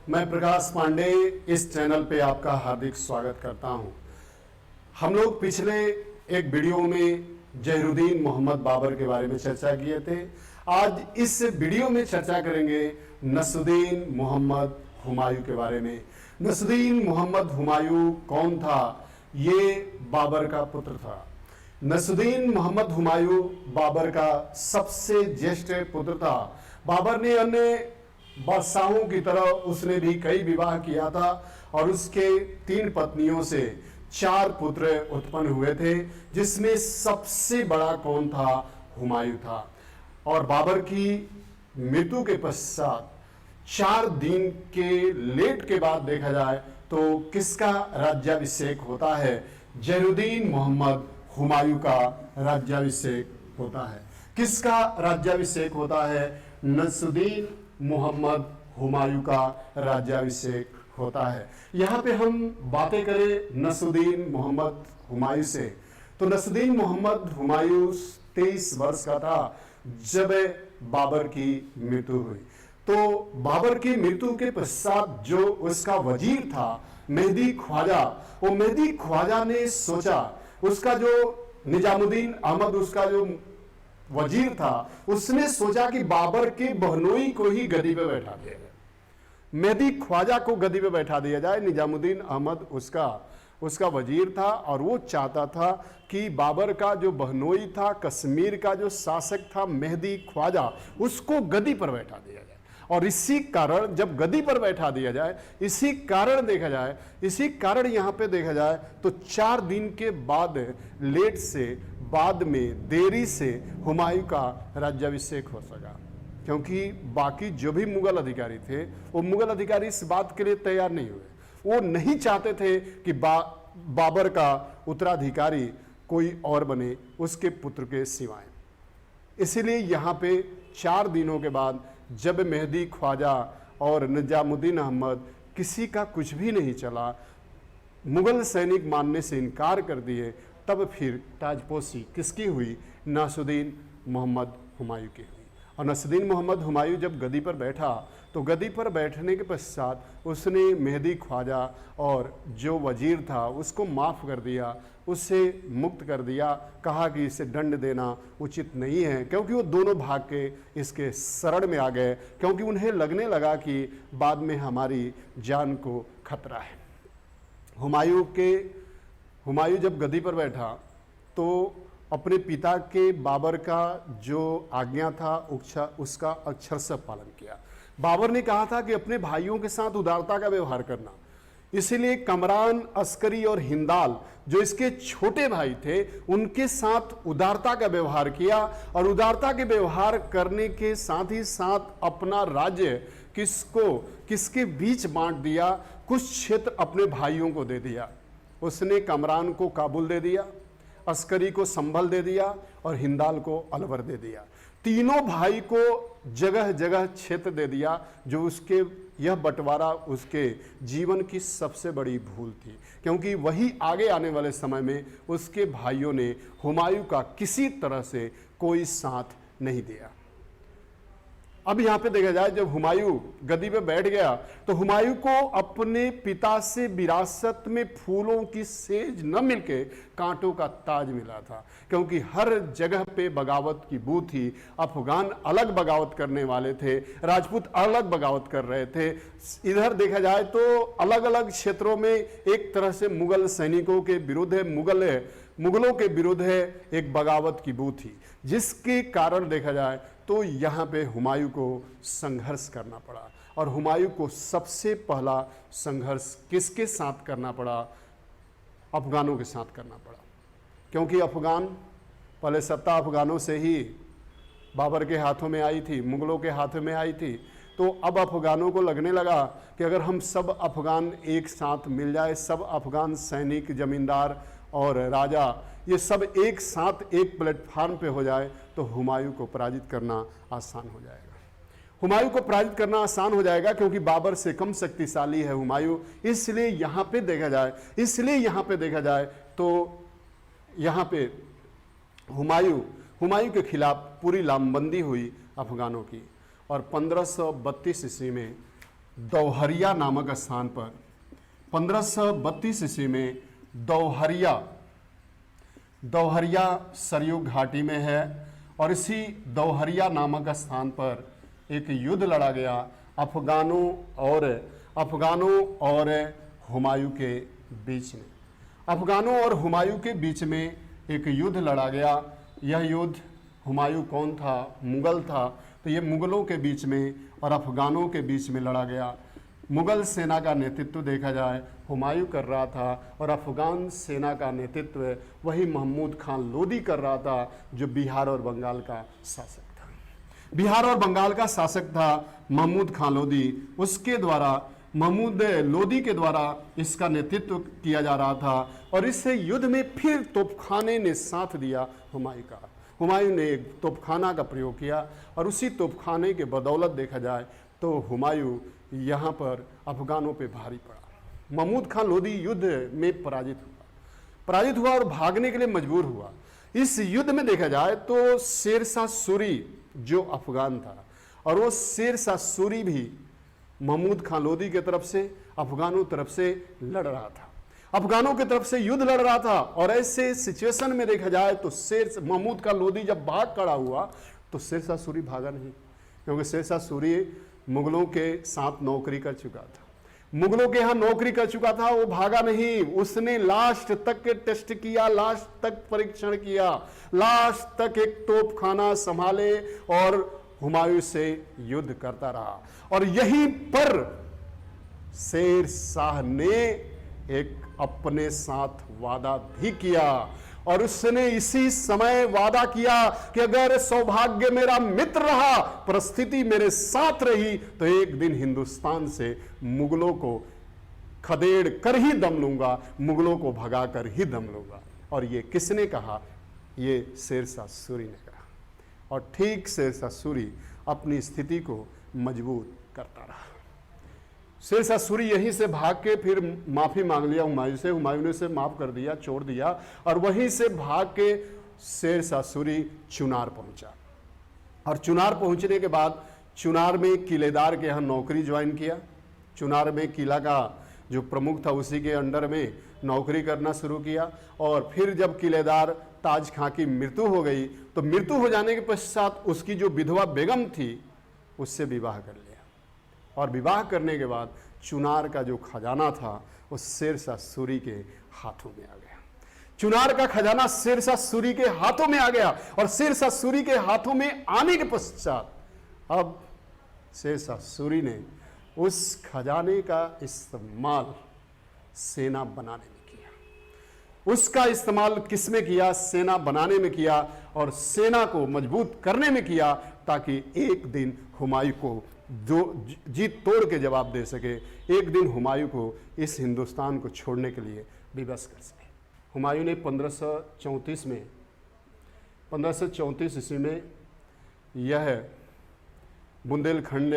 मैं प्रकाश पांडे इस चैनल पे आपका हार्दिक स्वागत करता हूं। हम लोग पिछले एक वीडियो में जहीरुद्दीन मोहम्मद बाबर के बारे में चर्चा किए थे। आज इस वीडियो में चर्चा करेंगे नसरुद्दीन मोहम्मद हुमायूं के बारे में। नसरुद्दीन मोहम्मद हुमायूं कौन था? ये बाबर का पुत्र था। नसरुद्दीन मोहम्मद हुमायूं बाबर का सबसे ज्येष्ठ पुत्र था। बाबर ने अन्य बादशाहों की तरह उसने भी कई विवाह किया था और उसके 3 पत्नियों से 4 पुत्र उत्पन्न हुए थे, जिसमें सबसे बड़ा कौन था? हुमायूं था। और बाबर की मृत्यु के पश्चात 4 दिन के लेट के बाद देखा जाए तो किसका राज्याभिषेक होता है? जहीरुद्दीन मोहम्मद हुमायूं का राज्याभिषेक होता है। किसका राज्याभिषेक होता है? नसरुद्दीन मोहम्मद हुमायूं का राज्याभिषेक होता है। यहाँ पे हम बातें करें नसरुद्दीन मोहम्मद हुमायूं से, तो नसरुद्दीन मोहम्मद हुमायूं 23 वर्ष का था जब बाबर की मृत्यु हुई। तो बाबर की मृत्यु के पश्चात जो उसका वजीर था मेहदी ख्वाजा, वो मेहदी ख्वाजा ने सोचा, उसका जो निजामुद्दीन अहमद उसका जो वजीर था, उसने सोचा कि बाबर के बहनोई को ही गद्दी पे बैठा दिया जाए, मेहदी ख्वाजा को गद्दी पे बैठा दिया जाए। निजामुद्दीन अहमद उसका वजीर था और वो चाहता था कि बाबर का जो बहनोई था, कश्मीर का जो शासक था मेहदी ख्वाजा, उसको गद्दी पर बैठा दिया जाए। और इसी कारण जब गद्दी पर बैठा दिया जाए, इसी कारण यहाँ पे देखा जाए तो 4 दिन के बाद लेट से, बाद में देरी से हुमायूं का राज्याभिषेक हो सका, क्योंकि बाकी जो भी मुगल अधिकारी थे वो मुगल अधिकारी इस बात के लिए तैयार नहीं हुए। वो नहीं चाहते थे कि बाबर का उत्तराधिकारी कोई और बने उसके पुत्र के सिवाय। इसीलिए यहाँ पे 4 दिनों के बाद जब मेहदी ख्वाजा और निजामुद्दीन अहमद किसी का कुछ भी नहीं चला, मुगल सैनिक मानने से इनकार कर दिए, तब फिर ताजपोशी किसकी हुई? नसरुद्दीन मोहम्मद हुमायूं की हुई। और नसरुद्दीन मोहम्मद हुमायूं जब गद्दी पर बैठा तो गद्दी पर बैठने के पश्चात उसने मेहदी ख्वाजा और जो वजीर था उसको माफ़ कर दिया, उससे मुक्त कर दिया। कहा कि इसे दंड देना उचित नहीं है, क्योंकि वो दोनों भाग के इसके शरण में आ गए, क्योंकि उन्हें लगने लगा कि बाद में हमारी जान को खतरा है। हुमायूं जब गद्दी पर बैठा तो अपने पिता के बाबर का जो आज्ञा था उसका अक्षरशः पालन किया। बाबर ने कहा था कि अपने भाइयों के साथ उदारता का व्यवहार करना, इसीलिए कमरान, अस्करी और हिंदाल जो इसके छोटे भाई थे उनके साथ उदारता का व्यवहार किया। और उदारता के व्यवहार करने के साथ ही साथ अपना राज्य किसके बीच बांट दिया? कुछ क्षेत्र अपने भाइयों को दे दिया। उसने कमरान को काबुल दे दिया, अस्करी को संभल दे दिया और हिंदाल को अलवर दे दिया। तीनों भाई को जगह जगह क्षेत्र दे दिया, जो यह बंटवारा उसके जीवन की सबसे बड़ी भूल थी, क्योंकि वही आगे आने वाले समय में उसके भाइयों ने हुमायूं का किसी तरह से कोई साथ नहीं दिया। अब यहाँ पे देखा जाए, जब हुमायूं गद्दी पे बैठ गया तो हुमायूं को अपने पिता से विरासत में फूलों की सेज न मिलके कांटों का ताज मिला था, क्योंकि हर जगह पे बगावत की बू थी। अफगान अलग बगावत करने वाले थे, राजपूत अलग बगावत कर रहे थे। इधर देखा जाए तो अलग अलग क्षेत्रों में एक तरह से मुगल सैनिकों के विरुद्ध मुगलों के विरुद्ध एक बगावत की बू थी, जिसके कारण देखा जाए तो यहाँ पे हुमायूं को संघर्ष करना पड़ा। और हुमायूं को सबसे पहला संघर्ष किसके साथ करना पड़ा? अफगानों के साथ करना पड़ा, क्योंकि पहले सत्ता अफगानों से ही बाबर के हाथों में आई थी, मुगलों के हाथों में आई थी। तो अब अफगानों को लगने लगा कि अगर हम सब अफगान एक साथ मिल जाए, सब अफगान सैनिक, जमींदार और राजा, ये सब एक साथ एक प्लेटफार्म पे हो जाए तो हुमायूं को पराजित करना आसान हो जाएगा। हुमायूं को पराजित करना आसान हो जाएगा, क्योंकि बाबर से कम शक्तिशाली है हुमायूं। इसलिए यहाँ पे देखा जाए तो यहाँ पे हुमायूं के खिलाफ पूरी लामबंदी हुई अफगानों की। और 1532 ईस्वी में दौहरिया नामक स्थान पर 1532 ईस्वी में दौहरिया सरयू घाटी में है। और इसी दौहरिया नामक स्थान पर एक युद्ध लड़ा गया अफगानों और हुमायूं के बीच में। अफगानों और हुमायूं के बीच में एक युद्ध लड़ा गया। यह युद्ध, हुमायूं कौन था? मुगल था। तो ये मुगलों के बीच में और अफगानों के बीच में लड़ा गया। मुगल सेना का नेतृत्व देखा जाए हुमायूं कर रहा था, और अफगान सेना का नेतृत्व वही महमूद खान लोदी कर रहा था, जो बिहार और बंगाल का शासक था। बिहार और बंगाल का शासक था महमूद खान लोदी। उसके द्वारा, महमूद लोदी के द्वारा इसका नेतृत्व किया जा रहा था। और इस युद्ध में फिर तोपखाने ने साथ दिया हुमायूं का। हुमायूं ने एक तोपखाना का प्रयोग किया, और उसी तोपखाने के बदौलत देखा जाए तो हुमायूं यहाँ पर अफगानों पे भारी पड़ा। महमूद खान लोदी युद्ध में पराजित हुआ और भागने के लिए मजबूर हुआ। इस युद्ध में देखा जाए तो शेरशाह सूरी जो अफगान था, और वो शेरशाह सूरी भी महमूद खान लोदी की तरफ से, अफगानों तरफ से लड़ रहा था। अफगानों की तरफ से युद्ध लड़ रहा था। और ऐसे सिचुएशन में देखा जाए तो महमूद खान लोदी जब भाग खड़ा हुआ तो शेरशाह सूरी भागा नहीं, क्योंकि शेरशाह सूरी मुगलों के साथ नौकरी कर चुका था, मुगलों के यहाँ नौकरी कर चुका था। वो भागा नहीं, उसने लास्ट तक के टेस्ट किया, लास्ट तक परीक्षण किया, लास्ट तक एक तोपखाना संभाले और हुमायूं से युद्ध करता रहा। और यहीं पर शेरशाह ने एक अपने साथ वादा भी किया, और उसने इसी समय वादा किया कि अगर सौभाग्य मेरा मित्र रहा, परिस्थिति मेरे साथ रही, तो एक दिन हिंदुस्तान से मुगलों को खदेड़ कर ही दम लूंगा, मुगलों को भगा कर ही दम लूंगा। और ये किसने कहा? ये शेरशाह सूरी ने कहा। और ठीक शेरशाह सूरी अपनी स्थिति को मजबूत करता रहा। शेरशाह सूरी यहीं से भाग के फिर माफी मांग लिया हुमायूं से, हुमायूं ने उसे माफ कर दिया, छोड़ दिया। और वहीं से भाग के शेरशाह सूरी चुनार पहुंचा। और चुनार पहुंचने के बाद चुनार में किलेदार के यहाँ नौकरी ज्वाइन किया। चुनार में किला का जो प्रमुख था उसी के अंडर में नौकरी करना शुरू किया। और फिर जब किलेदार ताज खां की मृत्यु हो गई, तो मृत्यु हो जाने के पश्चात उसकी जो विधवा बेगम थी उससे विवाह कर लिया। और विवाह करने के बाद चुनार का जो खजाना था वो शेरशाह सूरी के हाथों में आ गया। चुनार का खजाना शेरशाह सूरी के हाथों में आ गया। और शेरशाह सूरी के हाथों में आने के पश्चात अब शेरशाह सूरी ने उस खजाने का इस्तेमाल सेना बनाने में किया। उसका इस्तेमाल किस में किया? सेना बनाने में किया, और सेना को मजबूत करने में किया, ताकि एक दिन हुमायूं को जो जीत तोड़ के जवाब दे सके, एक दिन हुमायूं को इस हिंदुस्तान को छोड़ने के लिए विवश कर सके। हुमायूं ने 1534 ईस्वी में यह बुंदेलखंड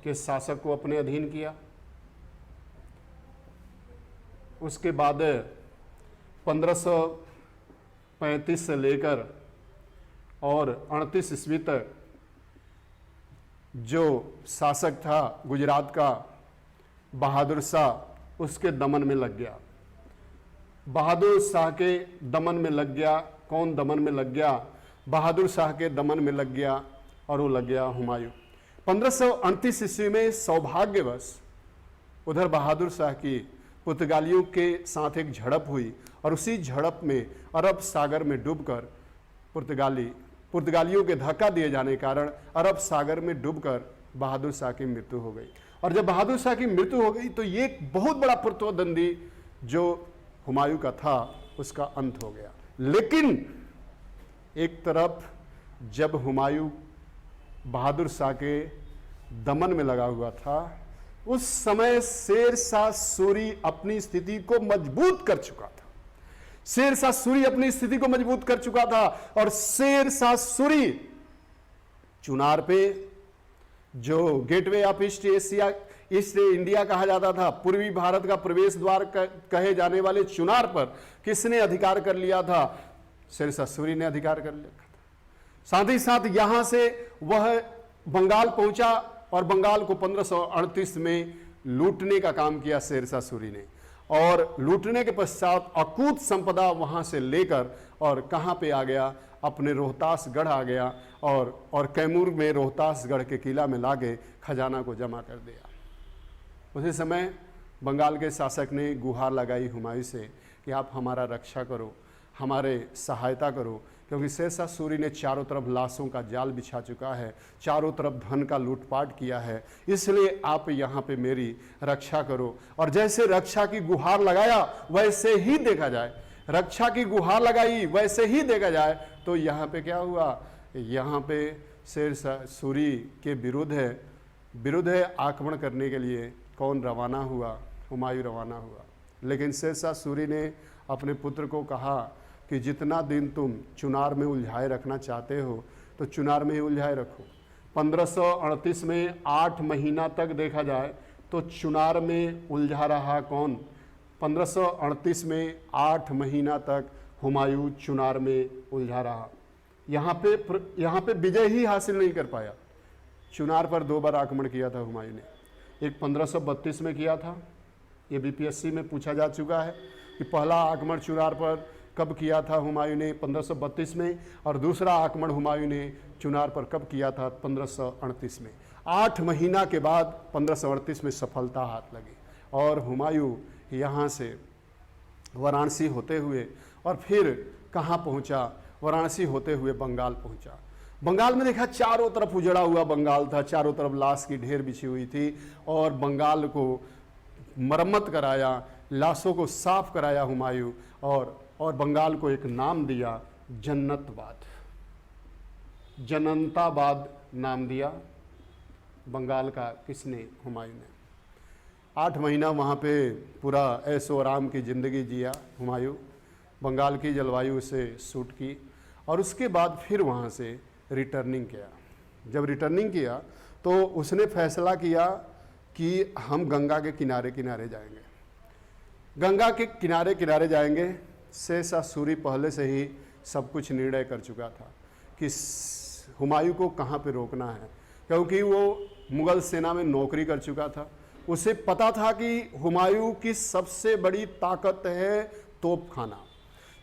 के शासक को अपने अधीन किया। उसके बाद 1535 से लेकर और 38 ईस्वी तक जो शासक था गुजरात का बहादुर शाह, उसके दमन में लग गया। बहादुर शाह के दमन में लग गया। कौन दमन में लग गया? बहादुर शाह के दमन में लग गया, और वो लग गया हुमायूं। 1538 ईस्वी में सौभाग्यवश उधर बहादुर शाह की पुर्तगालियों के साथ एक झड़प हुई, और उसी झड़प में अरब सागर में डूबकर पुर्तगालियों के धक्का दिए जाने के कारण अरब सागर में डूबकर बहादुर शाह की मृत्यु हो गई। और जब बहादुर शाह की मृत्यु हो गई तो ये एक बहुत बड़ा प्रतिद्वंदी जो हुमायूं का था उसका अंत हो गया। लेकिन एक तरफ जब हुमायूं बहादुर शाह के दमन में लगा हुआ था, उस समय शेरशाह सूरी अपनी स्थिति को मजबूत कर चुका था। शेरशाह सूरी अपनी स्थिति को मजबूत कर चुका था, और शेरशाह सूरी चुनार पे जो gateway of east Asia, east India कहा जाता था, पूर्वी भारत का प्रवेश द्वार कहे जाने वाले चुनार पर किसने अधिकार कर लिया था? शेरशाह सूरी ने अधिकार कर लिया था। साथ ही साथ यहां से वह बंगाल पहुंचा, और बंगाल को 1538 में लूटने का काम किया शेरशाह सूरी ने। और लूटने के पश्चात अकूत संपदा वहां से लेकर और कहां पे आ गया, अपने रोहतासगढ़ आ गया और कैमूर में रोहतासगढ़ के किला में लाके खजाना को जमा कर दिया। उसी समय बंगाल के शासक ने गुहार लगाई हुमायूं से कि आप हमारा रक्षा करो, हमारे सहायता करो, क्योंकि शेरशाह सूरी ने चारों तरफ लाशों का जाल बिछा चुका है, चारों तरफ धन का लूटपाट किया है, इसलिए आप यहाँ पे मेरी रक्षा करो। और जैसे रक्षा की गुहार लगाया वैसे ही देखा जाए, रक्षा की गुहार लगाई वैसे ही देखा जाए तो यहाँ पे क्या हुआ, यहाँ पे शेरशाह सूरी के विरुद्ध है आक्रमण करने के लिए कौन रवाना हुआ, हुमायूं रवाना हुआ। लेकिन शेरशाह सूरी ने अपने पुत्र को कहा कि जितना दिन तुम चुनार में उलझाए रखना चाहते हो तो चुनार में ही उलझाए रखो। 1538 में 8 महीना तक देखा जाए तो चुनार में उलझा रहा कौन, 1538 में 8 महीना तक हुमायूं चुनार में उलझा रहा। यहाँ पे विजय ही हासिल नहीं कर पाया। चुनार पर 2 बार आक्रमण किया था हुमायूं ने, एक 1532 में किया था, ये बीपीएससी में पूछा जा चुका है कि पहला आक्रमण चुनार पर कब किया था हुमायूं ने, 1532 में, और दूसरा आक्रमण हुमायूं ने चुनार पर कब किया था, 1538 में। 8 महीना के बाद 1538 में सफलता हाथ लगी और हुमायूं यहाँ से वाराणसी होते हुए और फिर कहाँ पहुँचा, वाराणसी होते हुए बंगाल पहुँचा। बंगाल में देखा चारों तरफ उजड़ा हुआ बंगाल था, चारों तरफ लाश की ढेर बिछी हुई थी और बंगाल को मरम्मत कराया, लाशों को साफ कराया हुमायूं और बंगाल को एक नाम दिया जन्नतबाद, जनंताबाद नाम दिया बंगाल का। किसने, हुमायूं ने। 8 महीना वहाँ पे पूरा ऐशो आराम की ज़िंदगी जिया हुमायूं, बंगाल की जलवायु से सूट की और उसके बाद फिर वहाँ से रिटर्निंग किया। जब रिटर्निंग किया तो उसने फैसला किया कि हम गंगा के किनारे किनारे जाएंगे, गंगा के किनारे किनारे जाएंगे। शेरशाह सूरी पहले से ही सब कुछ निर्णय कर चुका था कि हुमायूं को कहाँ पे रोकना है, क्योंकि वो मुग़ल सेना में नौकरी कर चुका था। उसे पता था कि हुमायूं की सबसे बड़ी ताकत है तोपखाना,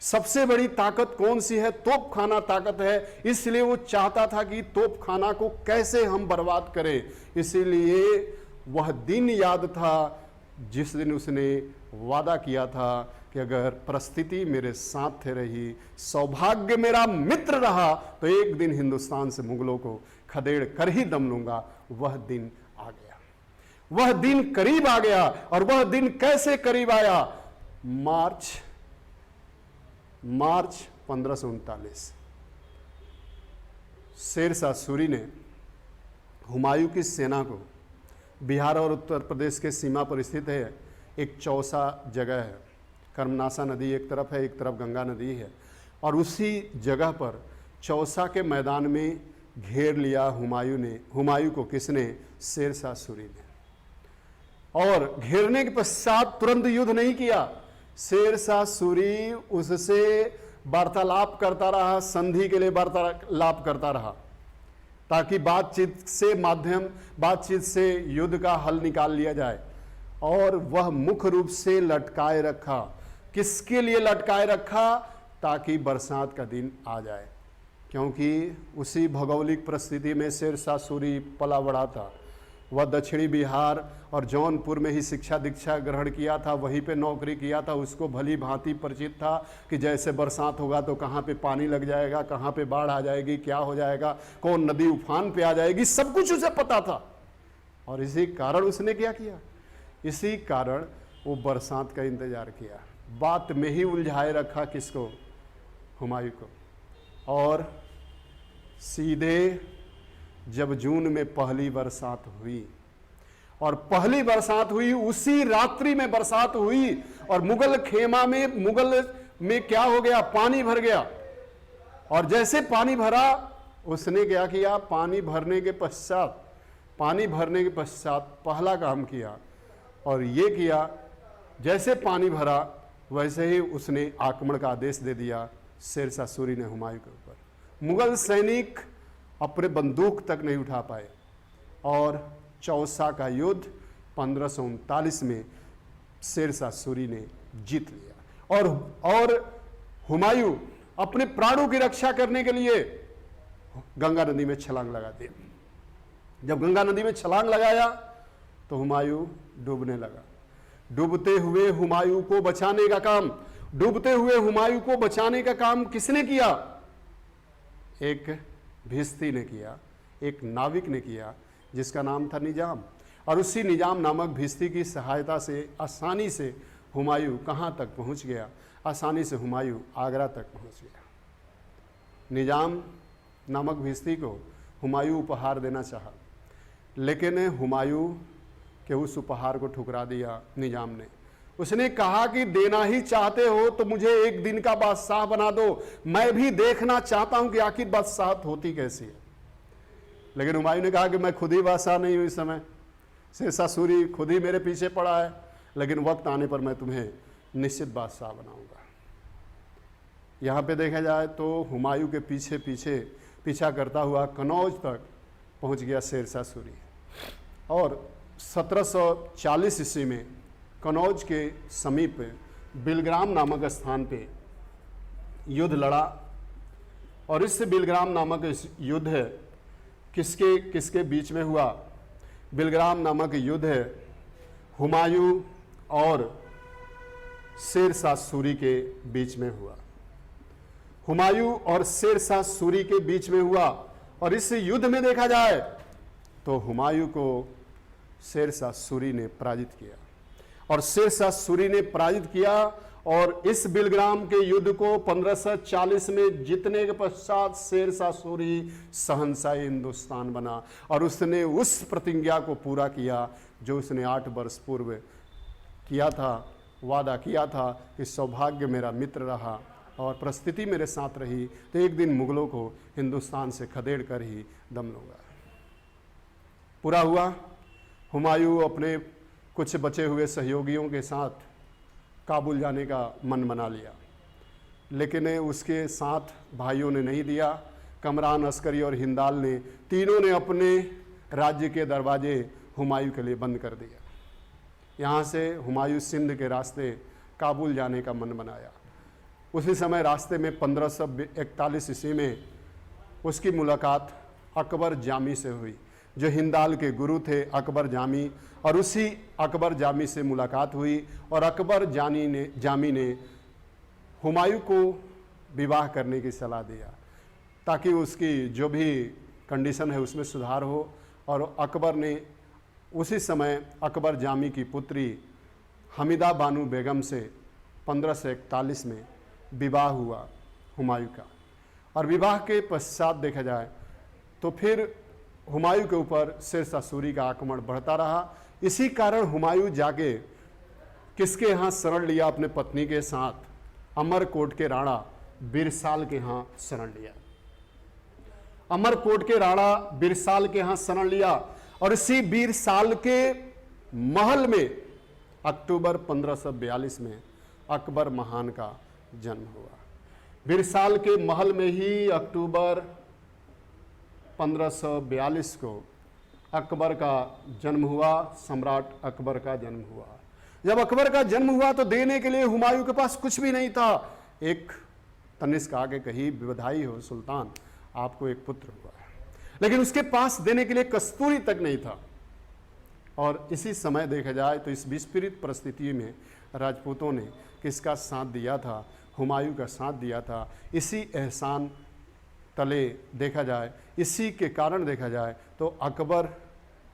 सबसे बड़ी ताकत कौन सी है, तोपखाना ताकत है। इसलिए वो चाहता था कि तोपखाना को कैसे हम बर्बाद करें। इसीलिए वह दिन याद था जिस दिन उसने वादा किया था कि अगर परिस्थिति मेरे साथ रही, सौभाग्य मेरा मित्र रहा तो एक दिन हिंदुस्तान से मुगलों को खदेड़ कर ही दम लूंगा। वह दिन आ गया, वह दिन करीब आ गया। और वह दिन कैसे करीब आया, मार्च 1539 शेरशाह सूरी ने हुमायूं की सेना को, बिहार और उत्तर प्रदेश के सीमा पर स्थित है एक चौसा जगह है, कर्मनाशा नदी एक तरफ है, एक तरफ गंगा नदी है, और उसी जगह पर चौसा के मैदान में घेर लिया हुमायूं को। किसने, शेरशाह सूरी ने। और घेरने के पश्चात तुरंत युद्ध नहीं किया। शेरशाह सूरी उससे वार्तालाप करता रहा, संधि के लिए वार्तालाप करता रहा, ताकि बातचीत से युद्ध का हल निकाल लिया जाए। और वह मुख्य रूप से लटकाए रखा। किसके लिए लटकाए रखा, ताकि बरसात का दिन आ जाए, क्योंकि उसी भौगोलिक परिस्थिति में शेरशाह सूरी पला बढ़ा था। वह दक्षिणी बिहार और जौनपुर में ही शिक्षा दीक्षा ग्रहण किया था, वहीं पे नौकरी किया था। उसको भली भांति परिचित था कि जैसे बरसात होगा तो कहाँ पे पानी लग जाएगा, कहाँ पे बाढ़ आ जाएगी, क्या हो जाएगा, कौन नदी उफान पे आ जाएगी, सब कुछ उसे पता था। और इसी कारण उसने क्या किया, इसी कारण वो बरसात का इंतजार किया, बात में ही उलझाए रखा किसको, हुमायूं को। और सीधे जब जून में पहली बरसात हुई, और पहली बरसात हुई उसी रात्रि में बरसात हुई, और मुगल खेमा में क्या हो गया, पानी भर गया। और जैसे पानी भरा, उसने क्या किया, पानी भरने के पश्चात पहला काम किया, और ये किया, जैसे पानी भरा वैसे ही उसने आक्रमण का आदेश दे दिया शेरशाह सूरी ने हुमायूं के ऊपर। मुगल सैनिक अपने बंदूक तक नहीं उठा पाए और चौसा का युद्ध 1539 में शेरशाह सूरी ने जीत लिया। और हुमायूं अपने प्राणों की रक्षा करने के लिए गंगा नदी में छलांग लगा दिया। जब गंगा नदी में छलांग लगाया तो हुमायूं डूबने लगा। डूबते हुए हुमायूं को बचाने का काम किसने किया? एक भिस्ती ने किया, एक नाविक ने किया, जिसका नाम था निजाम। और उसी निजाम नामक भिस्ती की सहायता से आसानी से हुमायूं कहाँ तक पहुँच गया? आसानी से हुमायूं आगरा तक पहुँच गया। निजाम नामक भिस्ती को हुमायूं उपहार देना चाहा, लेकिन हुमायूं के उस उपहार को ठुकरा दिया निजाम ने। उसने कहा कि देना ही चाहते हो तो मुझे एक दिन का बादशाह बना दो, मैं भी देखना चाहता हूं कि आखिर बादशाहत होती कैसी है। लेकिन हुमायूं ने कहा कि मैं खुद ही बादशाह नहीं हूं इस समय, शेरशाह सूरी खुद ही मेरे पीछे पड़ा है, लेकिन वक्त आने पर मैं तुम्हें निश्चित बादशाह बनाऊंगा। यहाँ पे देखा जाए तो हुमायूं के पीछा करता हुआ कनौज तक पहुँच गया शेरशाह सूरी। और 1740 ईस्वी में कनौज के समीप बिलग्राम नामक स्थान पे युद्ध लड़ा। और इस बिलग्राम नामक युद्ध किसके बीच में हुआ? बिलग्राम नामक युद्ध हुमायूं और शेरशाह सूरी के बीच में हुआ। हुमायूं और शेरशाह सूरी के बीच में हुआ। और इस युद्ध में देखा जाए तो हुमायूं को शेरशाह सूरी ने पराजित किया। और शेरशाह सूरी ने पराजित किया और इस बिलग्राम के युद्ध को 1540 में जीतने के पश्चात शेरशाह सूरी शहंशाह हिंदुस्तान बना। और उसने उस प्रतिज्ञा को पूरा किया जो उसने 8 वर्ष पूर्व किया था, वादा किया था कि सौभाग्य मेरा मित्र रहा और परिस्थिति मेरे साथ रही तो एक दिन मुगलों को हिंदुस्तान से खदेड़ कर ही दम लूंगा। पूरा हुआ। हुमायूं अपने कुछ बचे हुए सहयोगियों के साथ काबुल जाने का मन बना लिया, लेकिन उसके साथ भाइयों ने नहीं दिया। कमरान, अस्करी और हिंदाल ने तीनों ने अपने राज्य के दरवाजे हुमायूं के लिए बंद कर दिया। यहाँ से हुमायूं सिंध के रास्ते काबुल जाने का मन बनाया। उसी समय रास्ते में 1541 ईस्वी में उसकी मुलाकात अकबर जामी से हुई, जो हिंदाल के गुरु थे अकबर जामी। और उसी अकबर जामी से मुलाकात हुई और अकबर जामी ने हुमायूं को विवाह करने की सलाह दिया ताकि उसकी जो भी कंडीशन है उसमें सुधार हो। और अकबर ने उसी समय अकबर जामी की पुत्री हमीदा बानू बेगम से 1541 में विवाह हुआ हुमायूं का। और विवाह के पश्चात देखा जाए तो फिर हुमायूं के ऊपर शेरशाह सूरी का आक्रमण बढ़ता रहा। इसी कारण हुमायूं जाके किसके यहाँ शरण लिया? अपने पत्नी के साथ अमरकोट के राणा बिरसाल के यहाँ शरण लिया। अमरकोट के राणा बिरसाल के यहाँ शरण लिया और इसी बिरसाल के महल में अक्टूबर 1542 में अकबर महान का जन्म हुआ। बिरसाल के महल में ही अक्टूबर 1542 को अकबर का जन्म हुआ, सम्राट अकबर का जन्म हुआ। जब अकबर का जन्म हुआ तो देने के लिए हुमायूं के पास कुछ भी नहीं था। एक तनिष्क आगे कही, बधाई हो सुल्तान, आपको एक पुत्र हुआ है। लेकिन उसके पास देने के लिए कस्तूरी तक नहीं था। और इसी समय देखा जाए तो इस विपरीत परिस्थिति में राजपूतों ने किसका साथ दिया था? हुमायूं का साथ दिया था। इसी एहसान तले देखा जाए, इसी के कारण देखा जाए तो अकबर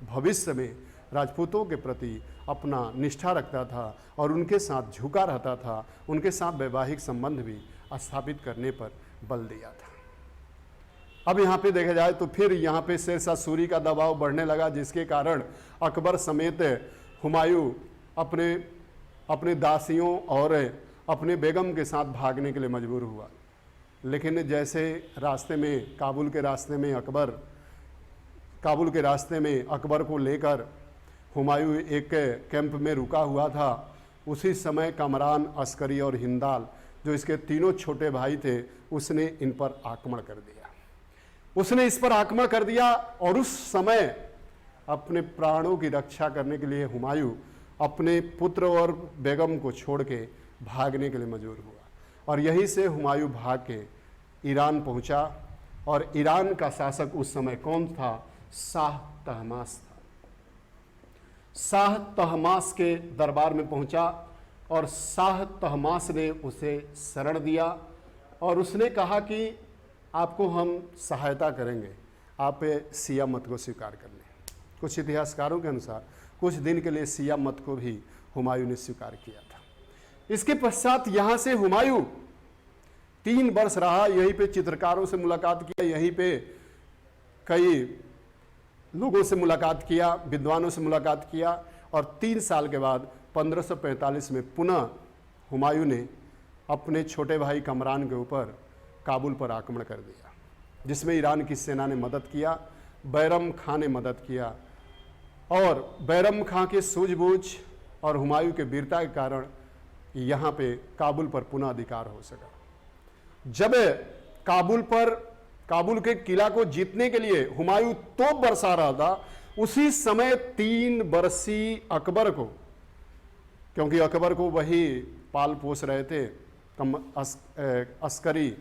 भविष्य में राजपूतों के प्रति अपना निष्ठा रखता था और उनके साथ झुका रहता था, उनके साथ वैवाहिक संबंध भी स्थापित करने पर बल दिया था। अब यहाँ पे देखा जाए तो फिर यहाँ पे शेरशाह सूरी का दबाव बढ़ने लगा, जिसके कारण अकबर समेत हुमायूं अपने दासियों और अपने बेगम के साथ भागने के लिए मजबूर हुआ। लेकिन जैसे रास्ते में काबुल के रास्ते में अकबर को लेकर हुमायूं एक कैंप में रुका हुआ था, उसी समय कमरान, अस्करी और हिंदाल, जो इसके तीनों छोटे भाई थे, उसने इन पर आक्रमण कर दिया। उसने इस पर आक्रमण कर दिया और उस समय अपने प्राणों की रक्षा करने के लिए हुमायूं अपने पुत्र और बेगम को छोड़ के भागने के लिए मजबूर हुआ। और यहीं से हुमायूं भाग के ईरान पहुंचा, और ईरान का शासक उस समय कौन था? शाह तहमास था। शाह तहमास के दरबार में पहुंचा और शाह तहमास ने उसे शरण दिया और उसने कहा कि आपको हम सहायता करेंगे, आप शिया मत को स्वीकार कर लें। कुछ इतिहासकारों के अनुसार कुछ दिन के लिए शिया मत को भी हुमायूं ने स्वीकार किया था। इसके पश्चात यहाँ से हुमायूं 3 वर्ष रहा, यहीं पे चित्रकारों से मुलाकात किया, यहीं पे कई लोगों से मुलाकात किया, विद्वानों से मुलाकात किया, और 3 साल के बाद 1545 में पुनः हुमायूं ने अपने छोटे भाई कमरान के ऊपर काबुल पर आक्रमण कर दिया, जिसमें ईरान की सेना ने मदद किया, बैरम खां ने मदद किया, और बैरम खां के सूझबूझ और हुमायूं के वीरता के कारण यहाँ पे काबुल पर पुनः अधिकार हो सका। जब काबुल के किला को जीतने के लिए हुमायूं तोप बरसा रहा था, उसी समय 3 वर्षीय अकबर को, क्योंकि अकबर को वही पाल पोस रहे थे अस्करी,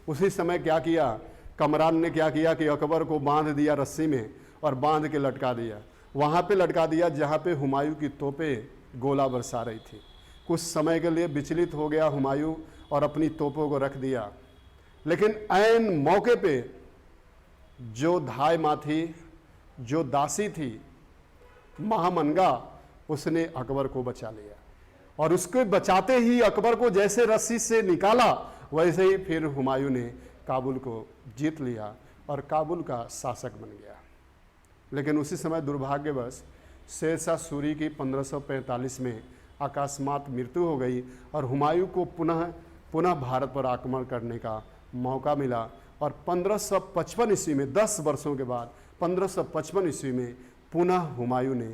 उसी समय क्या किया, कमरान ने क्या किया कि अकबर को बांध दिया रस्सी में और बांध के लटका दिया, वहाँ पे लटका दिया जहाँ पे हुमायूं की तोपें गोला बरसा रही थी। कुछ समय के लिए विचलित हो गया हुमायूं और अपनी तोपों को रख दिया, लेकिन ऐन मौके पे जो धाय माँ थी, जो दासी थी महामनगा, उसने अकबर को बचा लिया, और उसके बचाते ही अकबर को जैसे रस्सी से निकाला, वैसे ही फिर हुमायूं ने काबुल को जीत लिया और काबुल का शासक बन गया। लेकिन उसी समय दुर्भाग्यवश शेरशाह सूरी की 1545 में अकस्मात मृत्यु हो गई और हुमायूं को पुनः भारत पर आक्रमण करने का मौका मिला, और 1555 ईस्वी में 10 वर्षों के बाद 1555 ईस्वी में पुनः हुमायूं ने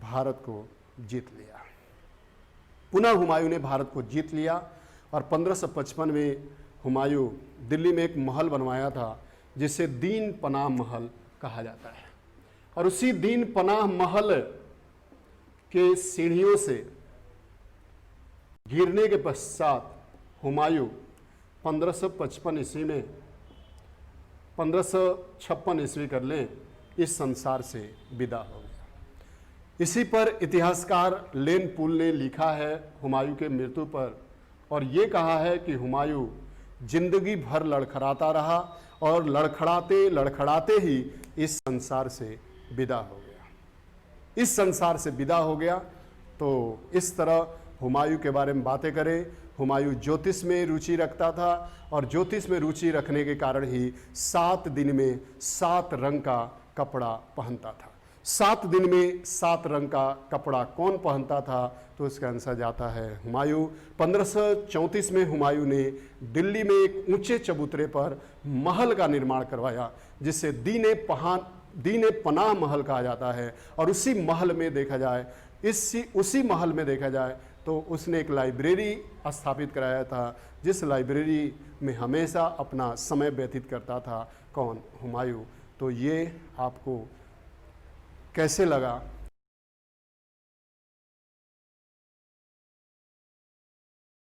भारत को जीत लिया। पुनः हुमायूं ने भारत को जीत लिया और 1555 में हुमायूं दिल्ली में एक महल बनवाया था जिसे दीन पनाह महल कहा जाता है, और उसी दीन पनाह महल के सीढ़ियों से गिरने के पश्चात हुमायूं 1555 ईस्वी में 1556 ईस्वी कर लें, इस संसार से विदा हो गया। इसी पर इतिहासकार लेन पुल ने लिखा है हुमायूं के मृत्यु पर, और ये कहा है कि हुमायूं जिंदगी भर लड़खड़ाता रहा और लड़खड़ाते लड़खड़ाते ही इस संसार से विदा हो गया। इस संसार से विदा हो गया। तो इस तरह हुमायूं के बारे में बातें करें। हुमायूं ज्योतिष में रुचि रखता था, और ज्योतिष में रुचि रखने के कारण ही 7 दिन में 7 रंग का कपड़ा पहनता था। 7 दिन में 7 रंग का कपड़ा कौन पहनता था? तो इसका आंसर जाता है हुमायूं। 1534 में हुमायूं ने दिल्ली में एक ऊंचे चबूतरे पर महल का निर्माण करवाया, जिसे दीने पनाह महल कहा जाता है। और उसी महल में देखा जाए तो उसने एक लाइब्रेरी स्थापित कराया था, जिस लाइब्रेरी में हमेशा अपना समय व्यतीत करता था। कौन? हुमायूं। तो ये आपको कैसे लगा?